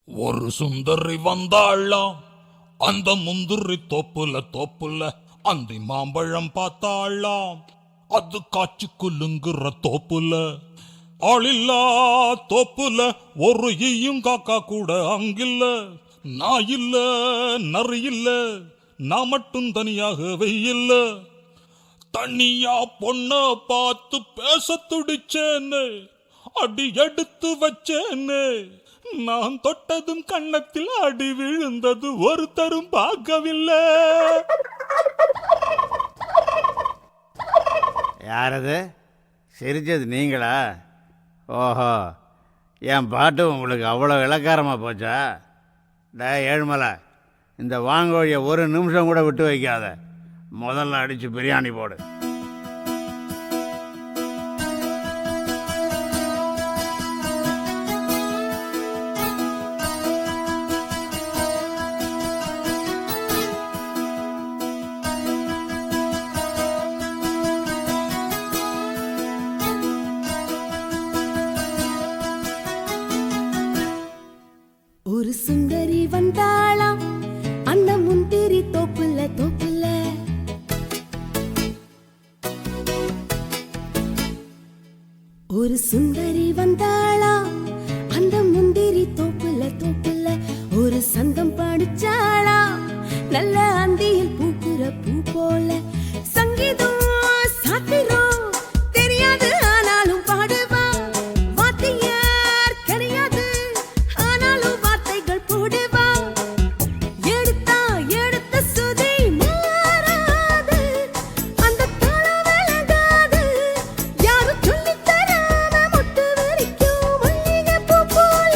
ஒரு சுந்தரி வந்தாளாம் அந்த முந்திரி தோப்புல அந்த மாம்பழம் பார்த்தாளாம் அது காய்ச்சி குலுங்குற தோப்புல. ஆளில்லா தோப்புல ஒரு ஈயும் காக்கா கூட அங்கில்ல. நான் இல்ல நரி இல்ல, நான் மட்டும் தனியாக வெயில்ல. தனியா பொண்ண பார்த்து பேச துடிச்சேன்னு அடி எடுத்து வச்சேன்னு. நான் தொட்டதும் கன்னத்தில் அடி விழுந்தது ஒருத்தரும் பார்க்கவில்லை. யாரது சிரிச்சது நீங்களா? ஓஹோ, என் பாட்டு உங்களுக்கு அவ்வளோ இலக்காரமாக போச்சா? ஏழுமலை, இந்த வாங்கோழியை ஒரு நிமிஷம் கூட விட்டு வைக்காத. முதல்ல அடித்து பிரியாணி போடு. ஒரு சுந்தரி வந்தாளாம் அந்த முந்திரி தோப்புல. ஒரு சுந்தரி வந்தாளாம் அந்த முந்திரி தோப்புல. ஒரு சந்தம் படிச்சாளா நல்ல அந்தியில் பூக்குற பூ போல. சங்கீதம் சாத்திரம் தெரியாது ஆனாலும் பாடுவா. வாத்தியார் கிடையாது ஆனாலும் வார்த்தைகள் போடுவா. எடுத்த சுதி மாறாது, அந்த தாளம் விலகாது. யாரும் சொல்லித் தராம முட்டு வரைக்கும் மல்லிகை பூ போல.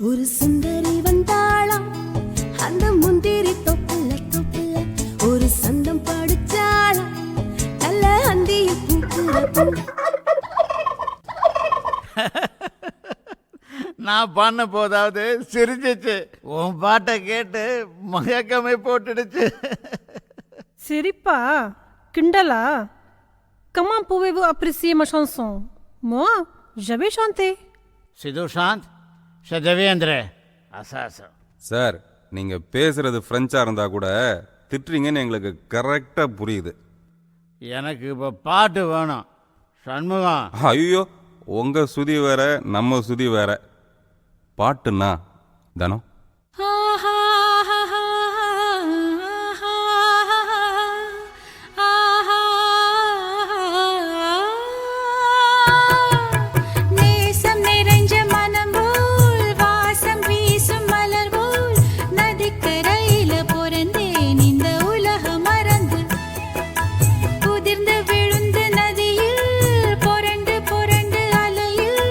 ஒரு சுந்தரி வந்தாளாம் அந்த முந்திரி தோப்புல. ஒரு சந்தம் படிச்சாளா நல்ல அந்தியில் பூக்குற பூ. நான் பண்ண போதாவது சிரிச்சிச்சு, உன் பாட்டை கேட்டு மயக்கமே போட்டுடுச்சு. சிரிப்பா கிண்டலா? Comment pouvez-vous apprécier ma chanson? Moi, j'avais chanté. Sithushanth, Devendra அசாசம். சார், நீங்கள் பேசுகிறது ஃப்ரெஞ்சாக இருந்தால் கூட திட்டுறீங்கன்னு எங்களுக்கு கரெக்டாக புரியுது. எனக்கு இப்போ பாட்டு வேணும். சண்முகம், ஐயோ, உங்கள் சுதி வேற நம்ம சுதி வேற. பாட்டுன்னா தானோ? நேசம் நிறைஞ்ச மனம் போல் வாசம் வீசும் மலர் போல் நதிக்கரையில பொறந்தேன் இந்த உலகம் மறந்து. குதிர்ந்து விழுந்து நதியில் புரண்டு அலையில்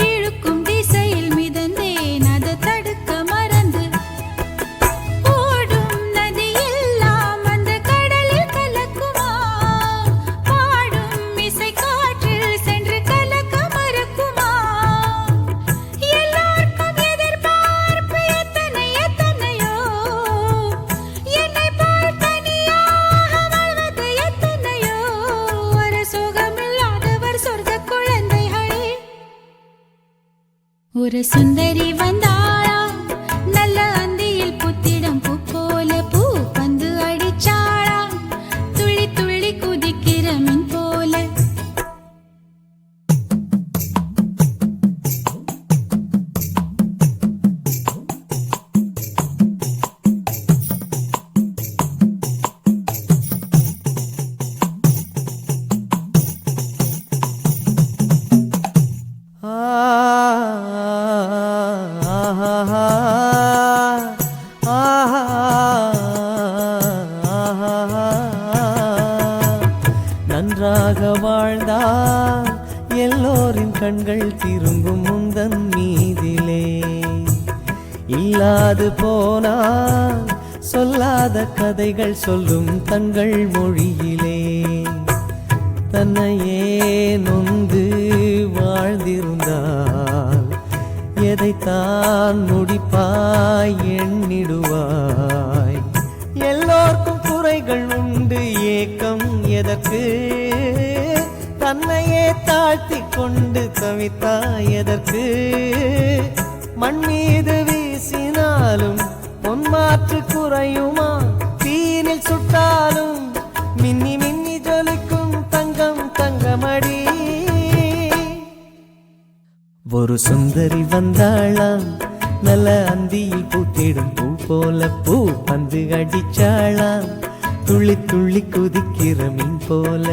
இழுக்கும் திசையில் மிதந்தேன் அதை தடுக்க மறந்து. ஓடும் நதியெல்லாம் அந்த கடலில் கலக்குமா? பாடும் இசை காற்றில் சென்று கலக்க மறக்குமா? எல்லாருக்கும் எதிர்பார்ப்பு எத்தனையோ, என்னை போல் தனியாக வாழ்வது எத்தனையோ. ஒரு சுகமில்லாதவர் சொர்க்க குழந்தைகளே. ஒரு சுந்தரி வந்தாளா நல்ல அந்தியில் புத்திடம் பூ போல. பூ பந்து அடிச்சாளா துள்ளி துள்ளி குதிக்கிற மின் போல. நன்றாக வாழ்ந்தால் எல்லோரின் கண்கள் திரும்பும் முந்தன் மீதிலே. இல்லாது போனால் சொல்லாத கதைகள் சொல்லும் தங்கள் மொழியிலே. தன்னையே நொந்து வாழ்ந்திருந்தால் எதைத்தான் முடிப்பாய் எண்ணிடுவாய். எல்லோருக்கும் குறைகள் உண்டு, ஏக்கம் எதற்கு? தன்னையே தாழ்த்தி கொண்டு தவித்தாய் எதற்கு? மண் மீது வீச வீசினாலும் பொன்மாற்று குறையுமா? தீனில் சுட்டாலும் மின்னி மின்னி ஜொலிக்கும் தங்கம் தங்கமடி. ஒரு சுந்தரி வந்தாளாம், நல்ல அந்தியில் பூத்திடும் பூ போல பூ பந்து அடிச்சாளாம், துள்ளி துள்ளி குதிக்கிற மீன் போல.